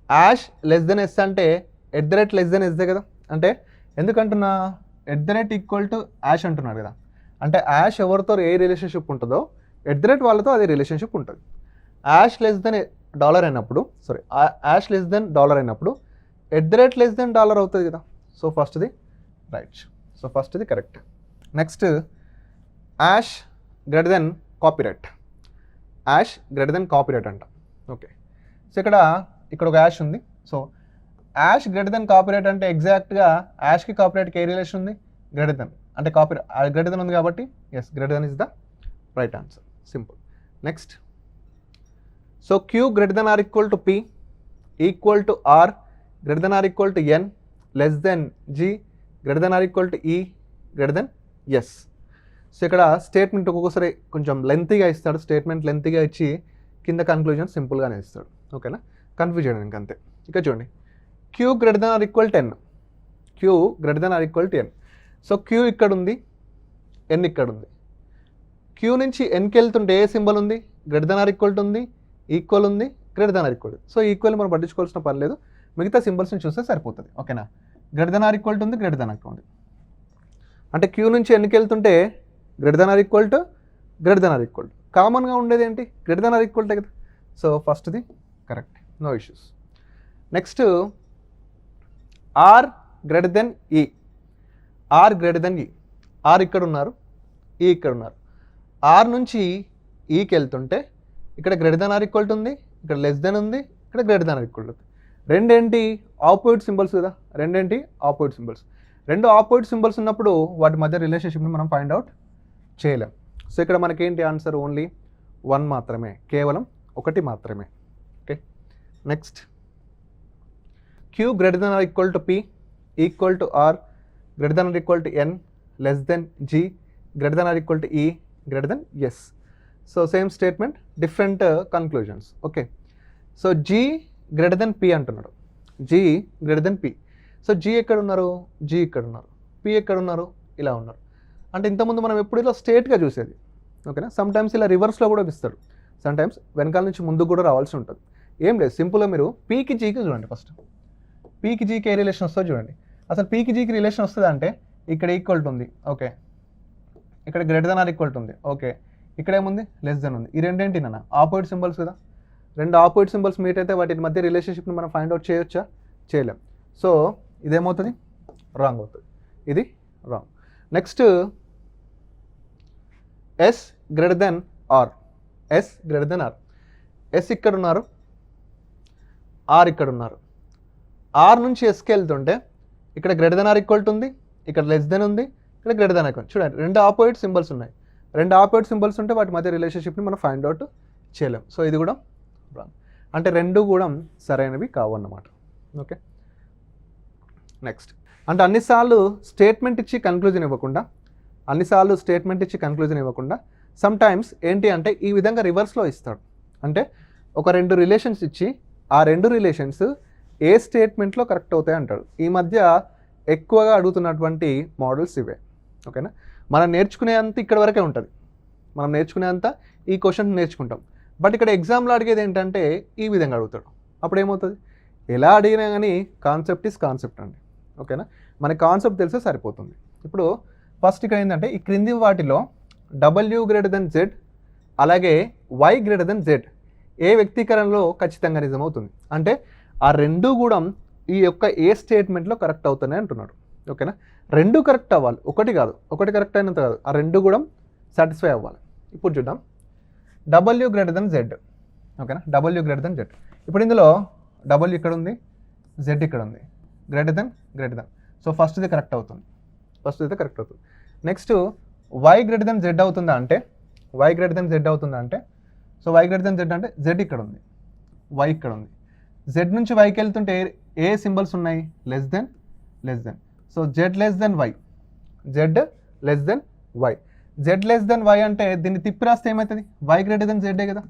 యాష్ లెస్ దెన్ ఎస్ అంటే @ లెస్ దెన్ ఎస్దే కదా. అంటే ఎందుకంటున్నా @ ఈక్వల్ టు యాష్ అంటున్నాడు కదా. అంటే యాష్ ఎవరితో ఏ రిలేషన్షిప్ ఉంటుందో @ వాళ్ళతో అదే రిలేషన్షిప్ ఉంటుంది. యాష్ లెస్ దెన్ డాలర్ అయినప్పుడు యాష్ లెస్ దెన్ డాలర్ అయినప్పుడు @ లెస్ దెన్ డాలర్ అవుతుంది కదా. సో ఫస్ట్ది రైట్. సో ఫస్ట్ది correct. Next hash greater than copyright. Hash greater than copyright అంట. ఓకే. సో ఇక్కడ ఒక యాష్ ఉంది. So hash greater than copyright అంటే ఎగ్జాక్ట్గా యాష్కి కాపీరైట్కి ఏ రిలేషన్ ఉంది? Greater than. అంటే కాపీరైట్ గ్రేటర్ దెన్ ఉంది కాబట్టి yes, greater than is the right answer. Simple. Next so Q greater than or equal to P equal to R greater than or equal to N less than G greater than or equal to E greater than S. So ఇక్కడ స్టేట్మెంట్ ఒక్కొక్కసారి కొంచెం లెంతీగా ఇస్తాడు. స్టేట్మెంట్ లెంతీగా ఇచ్చి కింద కన్క్లూజన్ సింపుల్గానే ఇస్తాడు. ఓకేనా? కన్ఫ్యూజ్ చేయడానికి అంతే. ఇక చూడండి, Q greater than or equal 10. Q greater than or equal 10. So Q ఇక్కడ ఉంది, ఎన్ ఇక్కడ ఉంది. క్యూ నుంచి ఎన్కి వెళ్తుంటే ఏ సింబల్ ఉంది? Greater than or equal to ఉంది, ఈక్వల్ ఉంది, greater than or equal. So equal మనం పట్టించుకోవాల్సిన పని లేదు, మిగతా సింబల్స్ని చూస్తే సరిపోతుంది. ఓకేనా? Greater than or equal to ఉంది, గ్రేటర్ దెన్ ఉంది. అంటే క్యూ నుంచి ఎన్కి వెళ్తుంటే greater than or equal to greater than or equal to. కామన్గా ఉండేది ఏంటి? Greater than or equal to కదా. సో ఫస్ట్ది correct, no issues. Next R greater than E. R greater than E. R ఇక్కడ ఉన్నారు, ఈ ఇక్కడ ఉన్నారు. ఆర్ నుంచి ఈకి వెళ్తుంటే ఇక్కడ greater than or equal to ఉంది, ఇక్కడ లెస్ దెన్ ఉంది, ఇక్కడ greater than or equal to ఉంది. రెండేంటి ఆపోజిట్ సింబల్స్ కదా, రెండేంటి ఆపోజిట్ సింబల్స్. రెండు ఆపోజిట్ సింబల్స్ ఉన్నప్పుడు వాటి మధ్య రిలేషన్షిప్ని మనం ఫైండ్ అవుట్ చేయలేం. సో ఇక్కడ మనకేంటి ఆన్సర్ ఓన్లీ 1 మాత్రమే, కేవలం 1 మాత్రమే. Okay, next Q greater than or equal to P, equal to R, greater than or equal to N, less than G, greater than or equal to E, greater than S. So same statement, different conclusions. Okay, so G greater than P అంటున్నాడు, G greater than P. So G ఎక్కడ ఉన్నారు, G ఇక్కడ ఉన్నారు, P ఎక్కడ ఉన్నారు, ఇలా ఉన్నారు. అంటే ఇంతకుముందు మనం ఎప్పుడు ఇలా స్ట్రేట్గా చూసేది. ఓకేనా, సమ్ టైమ్స్ ఇలా రివర్స్లో కూడా ఇస్తాడు, సమ్ టైమ్స్ వెనకాల నుంచి ముందుకు కూడా రావాల్సి ఉంటుంది. ఏం లేదు, సింపుల్గా మీరు పీకి జీకి చూడండి. ఫస్ట్ పీకి జీకి ఏ రిలేషన్ వస్తుందో చూడండి. అసలు పీకి జీకి రిలేషన్ వస్తుంది అంటే ఇక్కడ ఈక్వల్ ఉంది, ఓకే, ఇక్కడ గ్రేటర్ దెన్ ఆర్ ఈక్వల్ ఉంది, ఓకే, ఇక్కడ ఏముంది లెస్ దెన్ ఉంది. ఈ రెండేంటి నాన్న ఆపోజిట్ సింబల్స్ కదా, రెండు ఆపోజిట్ సింబల్స్ మీట్ అయితే వాటి మధ్య రిలేషన్షిప్ని మనం ఫైండ్ అవుట్ చేయొచ్చా, చేయలేం. సో ఇదేమవుతుంది, రాంగ్ అవుతుంది, ఇది wrong. Next S greater than R, S greater than R, S ఇక్కడ ఉన్నారు, ఆర్ ఇక్కడ ఉన్నారు. ఆర్ నుంచి ఎస్కి వెళ్తుంటే ఇక్కడ గ్రేటర్ దెన్ ఆర్ ఈక్వల్ ఉంది, ఇక్కడ లెస్ దెన్ ఉంది, ఇక్కడ గ్రేటర్ దెన్ ఈక్వల్. చూడండి, రెండు ఆపోజిట్ సింబల్స్ ఉన్నాయి, రెండు ఆపోజిట్ సింబల్స్ ఉంటే వాటి మధ్య రిలేషన్షిప్ని మనం ఫైండ్ అవుట్ చేయలేం. సో ఇది కూడా రాంగ్, అంటే రెండు కూడా సరైనవి కావు అన్నమాట. ఓకే, నెక్స్ట్ అంటే అన్నిసార్లు స్టేట్మెంట్ ఇచ్చి కన్క్లూజన్ ఇవ్వకుండా, సమ్ టైమ్స్ ఏంటి అంటే ఈ విధంగా రివర్స్లో ఇస్తాడు. అంటే ఒక రెండు రిలేషన్స్ ఇచ్చి ఆ రెండు రిలేషన్స్ ఏ స్టేట్మెంట్లో కరెక్ట్ అవుతాయి అంటాడు. ఈ మధ్య ఎక్కువగా అడుగుతున్నటువంటి మోడల్స్ ఇవే. ఓకేనా, మనం నేర్చుకునేంత ఇక్కడ వరకే ఉంటుంది, మనం నేర్చుకునేంత ఈ క్వశ్చన్ నేర్చుకుంటాం. బట్ ఇక్కడ ఎగ్జామ్లో అడిగేది ఏంటంటే ఈ విధంగా అడుగుతాడు. అప్పుడు ఏమవుతుంది, ఎలా అడిగినా కానీ కాన్సెప్ట్ ఈజ్ కాన్సెప్ట్ అండి. ఓకేనా, మనకి కాన్సెప్ట్ తెలిస్తే సరిపోతుంది. ఇప్పుడు ఫస్ట్ ఇక్కడ ఏంటంటే ఈ క్రింది వాటిలో W గ్రేటర్ దెన్ Z అలాగే Y గ్రేటర్ దెన్ Z ఏ వ్యక్తీకరణలో ఖచ్చితంగా నిజమవుతుంది. అంటే ఆ రెండు కూడా ఈ యొక్క ఏ స్టేట్మెంట్లో కరెక్ట్ అవుతున్నాయి అంటున్నాడు. ఓకేనా, రెండు కరెక్ట్ అవ్వాలి, ఒకటి కాదు, ఒకటి కరెక్ట్ అయినంత కాదు, ఆ రెండు కూడా సాటిస్ఫై అవ్వాలి. ఇప్పుడు చూద్దాం, W గ్రేటర్ దెన్ Z. ఓకేనా, W గ్రేటర్ దెన్ Z. ఇప్పుడు ఇందులో W ఇక్కడ ఉంది, Z ఇక్కడ ఉంది, గ్రేటర్ దెన్. సో ఫస్ట్ది కరెక్ట్ అవుతుంది, next Y greater than Z అవుతుందా అంటే, so Y greater than Z అంటే Z ఇక్కడ ఉంది, Y ఇక్కడ ఉంది. Z నుంచి Yకి వెళ్తుంటే ఏ సింబల్స్ ఉన్నాయి, less than. So Z less than Y, Z less than Y అంటే దీన్ని తిప్పి రాస్తే ఏమవుతుంది, Y గ్రేటర్ దెన్ Z కదా,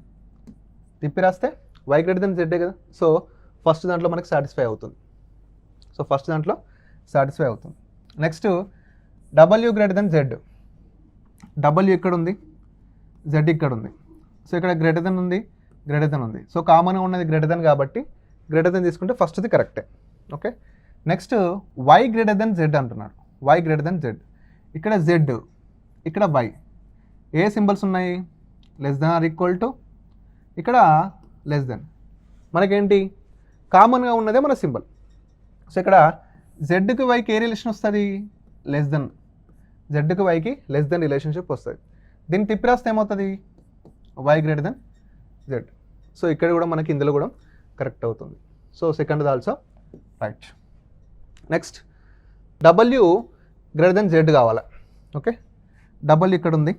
తిప్పి రాస్తే Y గ్రేటర్ దెన్ Z కదా. సో ఫస్ట్ దాంట్లో మనకి సాటిస్ఫై అవుతుంది. Next W greater than Z, W ఇక్కడ ఉంది, Z ఇక్కడ ఉంది. సో ఇక్కడ గ్రేటర్ దెన్ ఉంది, సో కామన్గా ఉన్నది గ్రేటర్ దెన్ కాబట్టి గ్రేటర్ దెన్ తీసుకుంటే ఫస్ట్ది కరెక్టే. Okay, next Y greater than Z అంటున్నాడు, Y గ్రేటర్ దెన్ Z. ఇక్కడ Z, ఇక్కడ Y, ఏ సింబల్స్ ఉన్నాయి, less than or equal to, ఇక్కడ లెస్ దెన్. మనకేంటి కామన్గా ఉన్నదే మన సింబల్. సో ఇక్కడ జెడ్కి వైకి ఏ రిలేషన్ వస్తుంది, లెస్ దెన్. జెడ్కి వైకి లెస్ దెన్ రిలేషన్షిప్ వస్తుంది. దీన్ని తిప్పి రాస్తే ఏమవుతుంది, Y greater than Z. So ఇక్కడ కూడా మనకి ఇందులో కూడా కరెక్ట్ అవుతుంది. So second also right. Next W greater than Z కావాలి. ఓకే, W ఇక్కడ ఉంది,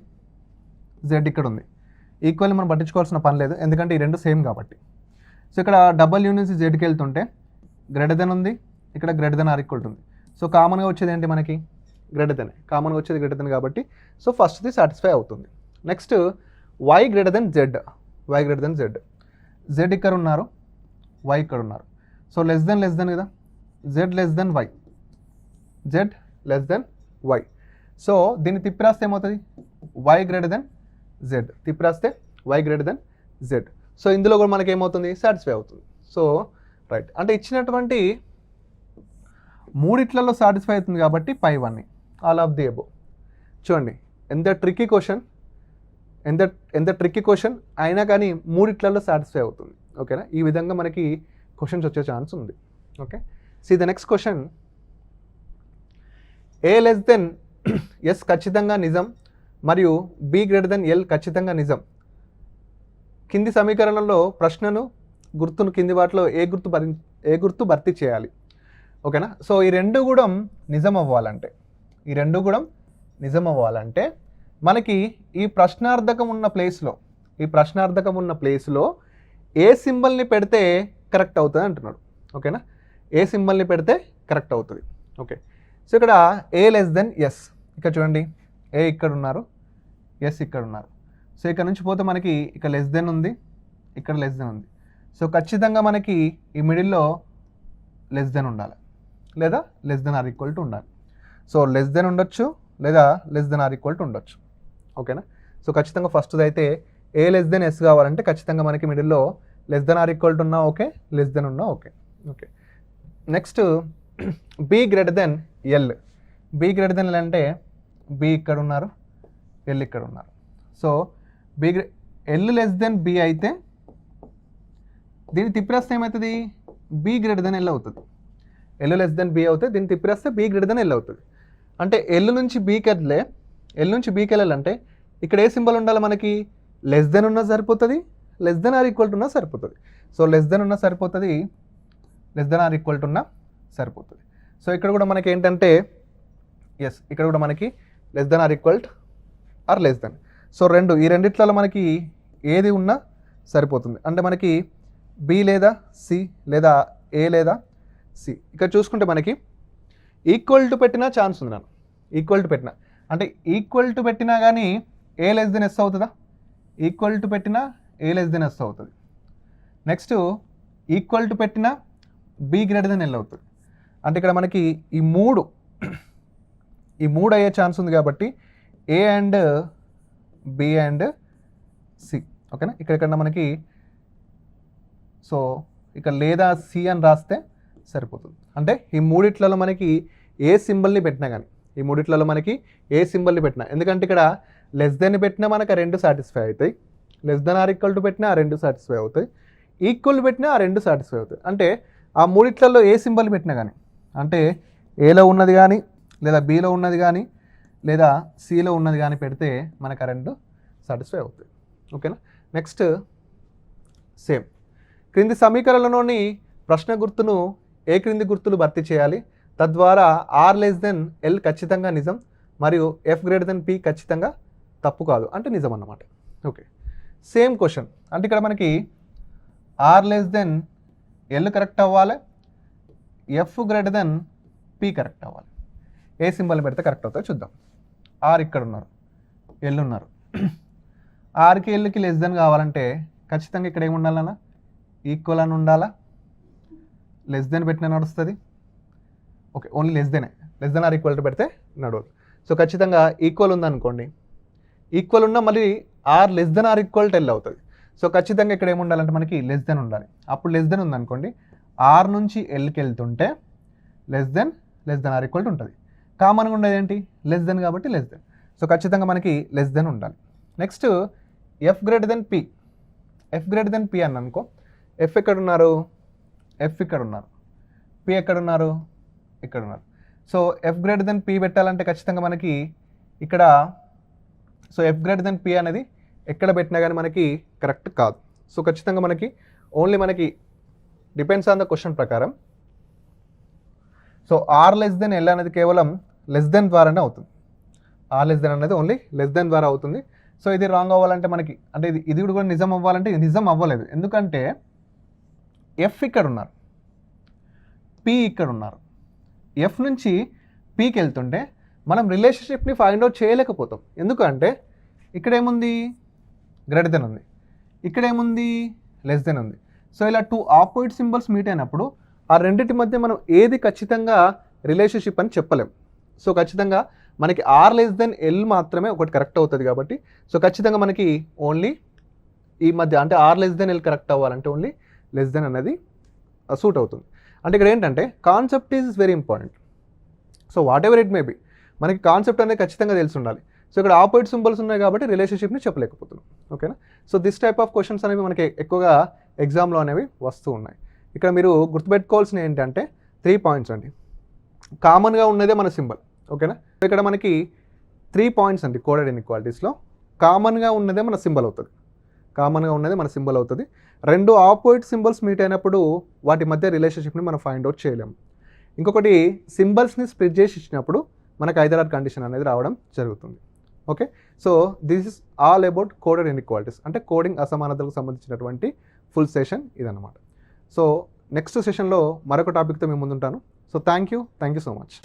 జెడ్ ఇక్కడ ఉంది. ఈక్వల్లీ మనం పట్టించుకోవాల్సిన పని లేదు, ఎందుకంటే ఈ రెండు సేమ్ కాబట్టి. సో ఇక్కడ W నుంచి జెడ్కి వెళ్తుంటే గ్రేటర్ దెన్ ఉంది, ఇక్కడ గ్రేటర్ దెన్ ఆర్ ఈక్వల్ ఉంది. సో కామన్గా వచ్చేది ఏంటి మనకి, గ్రేటర్ దెన్. కామన్గా వచ్చేది గ్రేటర్ దెన్ కాబట్టి సో ఫస్ట్ది సాటిస్ఫై అవుతుంది. Next Y greater than Z, Z ఇక్కడ ఉన్నారు, Y ఇక్కడ ఉన్నారు. సో లెస్ దెన్ కదా, Z less than Y. So దీన్ని తిప్పి రాస్తే ఏమవుతుంది, Y గ్రేటర్ దెన్ జెడ్. తిప్పి రాస్తే Y greater than Z. So ఇందులో కూడా మనకి ఏమవుతుంది, సాటిస్ఫై అవుతుంది. సో రైట్, అంటే ఇచ్చినటువంటి మూడిట్లలో సాటిస్ఫై అవుతుంది కాబట్టి పై వన్ని, ఆల్ ఆఫ్ ది అబోవ్. చూడండి ఎంత ట్రిక్కీ క్వశ్చన్ అయినా కానీ మూడిట్లలో సాటిస్ఫై అవుతుంది. ఓకేనా, ఈ విధంగా మనకి క్వశ్చన్స్ వచ్చే ఛాన్స్ ఉంది. Okay, see the next question. A less than S ఖచ్చితంగా నిజం మరియు B గ్రేటర్ దెన్ L ఖచ్చితంగా నిజం. కింది సమీకరణంలో ప్రశ్నను గుర్తును కింది వాటిలో ఏ గుర్తు ఏ గుర్తు భర్తీ చేయాలి. ఓకేనా. సో ఈ రెండు కూడా నిజం అవ్వాలంటే మనకి ఈ ప్రశ్నార్థకం ఉన్న ప్లేస్లో ఏ సింబల్ని పెడితే కరెక్ట్ అవుతుంది అంటున్నాడు. ఓకేనా. ఏ సింబల్ని పెడితే కరెక్ట్ అవుతుంది. ఓకే. సో ఇక్కడ ఏ లెస్ దెన్ ఎస్, ఇక్కడ చూడండి ఏ ఇక్కడ ఉన్నారు, ఎస్ ఇక్కడ ఉన్నారు. సో ఇక్కడ నుంచి పోతే మనకి ఇక్కడ లెస్ దెన్ ఉంది, ఇక్కడ లెస్ దెన్ ఉంది. సో ఖచ్చితంగా మనకి ఈ మిడిల్లో లెస్ దెన్ ఉండాలి, లేదా less than or equal to ఉండాలి. సో లెస్ దెన్ ఉండొచ్చు, లేదా less than or equal to ఉండొచ్చు. ఓకేనా. సో ఖచ్చితంగా ఫస్ట్ది అయితే ఏ లెస్ దెన్ ఎస్ కావాలంటే ఖచ్చితంగా మనకి మిడిల్లో less than or equal to ఉన్నా ఓకే, లెస్ దెన్ ఉన్నా okay. Okay. Next B greater than L. B greater than L అంటే బి ఇక్కడ ఉన్నారు, ఎల్ ఇక్కడ ఉన్నారు. So L less than B అయితే దీన్ని తిప్పిరేస్తే ఏమవుతుంది, బి గ్రేటర్ దెన్ ఎల్ అవుతుంది. ఎల్ లెస్ దెన్ బి అవుతుంది, దీన్ని తిప్పిరేస్తే బి గ్రేటర్ దెన్ ఎల్ అవుతుంది. అంటే ఎల్ నుంచి బీకి వెళ్ళాలంటే ఇక్కడ ఏ సింబల్ ఉండాలి మనకి, లెస్ దెన్ ఉన్నా సరిపోతుంది, less than or equal to ఉన్నా సరిపోతుంది. సో లెస్ దెన్ ఉన్నా సరిపోతుంది, less than or equal to ఉన్నా సరిపోతుంది. సో ఇక్కడ కూడా మనకి ఏంటంటే ఎస్, ఇక్కడ కూడా మనకి less than or equal or less than. So ఈ రెండిట్లలో మనకి ఏది ఉన్నా సరిపోతుంది. అంటే మనకి బి లేదా సి, లేదా ఏ లేదా సి. ఇక్కడ చూసుకుంటే మనకి ఈక్వల్ టు పెట్టినా ఛాన్స్ ఉంది. నన్ను ఈక్వల్ టు పెట్టినా అంటే ఈక్వల్ టు పెట్టినా కానీ ఏ లెస్ దెన్ ఎస్ అవుతుందా, ఈక్వల్ టు పెట్టినా ఏ లెస్ దెన్ ఎస్ అవుతుంది. నెక్స్ట్ ఈక్వల్ టు పెట్టినా బి గ్రేటర్ దెన్ ఎల్ అవుతుంది. అంటే ఇక్కడ మనకి ఈ మూడు అయ్యే ఛాన్స్ ఉంది కాబట్టి A and B and C. ఓకేనా. ఇక్కడ మనకి సో ఇక్కడ లేదా సి అని రాస్తే సరిపోతుంది. అంటే ఈ మూడిట్లలో మనకి ఏ సింబల్ని పెట్టినా కానీ, ఎందుకంటే ఇక్కడ లెస్ దెన్ పెట్టినా మనకు ఆ రెండు సాటిస్ఫై అవుతాయి, less than or equal to పెట్టినా ఆ రెండు సాటిస్ఫై అవుతాయి, ఈక్వల్ పెట్టినా ఆ రెండు సాటిస్ఫై అవుతాయి. అంటే ఆ మూడిట్లలో ఏ సింబల్ పెట్టినా కానీ, అంటే ఏలో ఉన్నది కానీ, లేదా బిలో ఉన్నది కానీ, లేదా సిలో ఉన్నది కానీ పెడితే మనకు ఆ రెండు సాటిస్ఫై అవుతాయి. ఓకేనా. నెక్స్ట్ సేమ్ క్రింది సమీకరణలోని ప్రశ్న గుర్తును ఏ క్రింది గుర్తులు భర్తీ చేయాలి, తద్వారా ఆర్ లెస్ దెన్ ఎల్ ఖచ్చితంగా నిజం మరియు ఎఫ్ గ్రేటర్ దెన్ పి ఖచ్చితంగా తప్పు కాదు అంటే నిజం అన్నమాట. ఓకే. సేమ్ క్వశ్చన్, అంటే ఇక్కడ మనకి R less than L correct అవ్వాలి, F greater than P correct అవ్వాలి. ఏ సింబల్ పెడితే కరెక్ట్ అవుతుందో చూద్దాం. ఆర్ ఇక్కడ ఉన్నారు, ఎల్ ఉన్నారు. ఆర్కి ఎల్కి లెస్ దెన్ కావాలంటే ఖచ్చితంగా ఇక్కడ ఏమి ఉండాలన్నా ఈక్వల్ అని ఉండాలా, లెస్ దెన్ పెట్టినా నడుస్తుంది. Okay, only less than or equal to పెడితే నడవదు. సో ఖచ్చితంగా ఈక్వల్ ఉందనుకోండి, ఈక్వల్ ఉన్నా మళ్ళీ R less than or equal to L అవుతుంది. సో ఖచ్చితంగా ఇక్కడ ఏమి ఉండాలంటే మనకి లెస్ దెన్ ఉండాలి. అప్పుడు లెస్ దెన్ ఉందనుకోండి, ఆర్ నుంచి ఎల్కి వెళ్తుంటే less than or equal to ఉంటుంది. కామన్గా ఉండేది ఏంటి, లెస్ దెన్ కాబట్టి లెస్ దెన్. సో ఖచ్చితంగా మనకి లెస్ దెన్ ఉండాలి. Next F greater than P అని అనుకో. ఎఫ్ ఎక్కడ ఉన్నారు, ఎఫ్ ఇక్కడ ఉన్నారు, పి ఎక్కడ ఉన్నారు, ఇక్కడ ఉన్నారు. So F greater than P పెట్టాలంటే ఖచ్చితంగా మనకి ఇక్కడ so F greater than P అనేది ఎక్కడ పెట్టినా కానీ మనకి కరెక్ట్ కాదు. సో ఖచ్చితంగా మనకి ఓన్లీ మనకి డిపెండ్స్ ఆన్ ద క్వశ్చన్ ప్రకారం. So R less than L అనేది కేవలం లెస్ దెన్ ద్వారానే అవుతుంది. ఆర్ లెస్ దెన్ అనేది ఓన్లీ లెస్ దెన్ ద్వారా అవుతుంది. సో ఇది రాంగ్ అవ్వాలంటే మనకి అంటే ఇది కూడా నిజం అవ్వాలంటే ఇది నిజం అవ్వలేదు. ఎందుకంటే ఎఫ్ ఇక్కడ ఉన్నారు, పి ఇక్కడ ఉన్నారు. ఎఫ్ నుంచి పీకి వెళ్తుంటే మనం రిలేషన్షిప్ని ఫైండ్ అవుట్ చేయలేకపోతాం. ఎందుకంటే ఇక్కడ ఏముంది, గ్రేటర్ దెన్ ఉంది, ఇక్కడ ఏముంది, లెస్ దెన్ ఉంది. సో ఇలా టూ ఆపోజిట్ సింబల్స్ మీట్ అయినప్పుడు ఆ రెండింటి మధ్య మనం ఏది ఖచ్చితంగా రిలేషన్షిప్ అని చెప్పలేం. సో ఖచ్చితంగా మనకి ఆర్ లెస్ దెన్ ఎల్ మాత్రమే ఒకటి కరెక్ట్ అవుతుంది కాబట్టి సో ఖచ్చితంగా మనకి ఓన్లీ ఈ మధ్య అంటే R less than L correct అవ్వాలంటే ఓన్లీ లెస్ దెన్ అనేది సూట్ అవుతుంది. అంటే ఇక్కడ ఏంటంటే concept is very important. So whatever it may be మనకి కాన్సెప్ట్ అనేది ఖచ్చితంగా తెలిసి ఉండాలి. సో ఇక్కడ ఆపోజిట్ సింబల్స్ ఉన్నాయి కాబట్టి రిలేషన్షిప్ని చెప్పలేకపోతున్నాం. ఓకేనా. So this type of questions అనేవి మనకి ఎక్కువగా ఎగ్జామ్లో అనేవి వస్తూ ఉన్నాయి. ఇక్కడ మీరు గుర్తుపెట్టుకోవాల్సిన ఏంటంటే 3 పాయింట్స్ అండి. కామన్గా ఉన్నదే మన సింబల్. ఓకేనా. ఇక్కడ మనకి 3 పాయింట్స్ అండి కోడెడ్ ఇన్ఈక్వాలిటీస్లో. కామన్గా ఉన్నదే మన సింబల్ అవుతుంది. కామన్గా ఉన్నది మన సింబల్ అవుతుంది. రెండు ఆపోజిట్ సింబల్స్ మీట్ అయినప్పుడు వాటి మధ్య రిలేషన్షిప్ని మనం ఫైండ్ అవుట్ చేయలేము. ఇంకొకటి సింబల్స్ని స్ప్లిట్ చేసి ఇచ్చినప్పుడు మనకు ఐదర్ ఆర్ కండిషన్ అనేది రావడం జరుగుతుంది. Okay, so this is all about coded inequalities, అంటే కోడింగ్ అసమానతలకు సంబంధించినటువంటి ఫుల్ సెషన్ ఇదన్నమాట. సో నెక్స్ట్ సెషన్లో మరొక టాపిక్తో మేము ముందుంటాను. So thank you so much.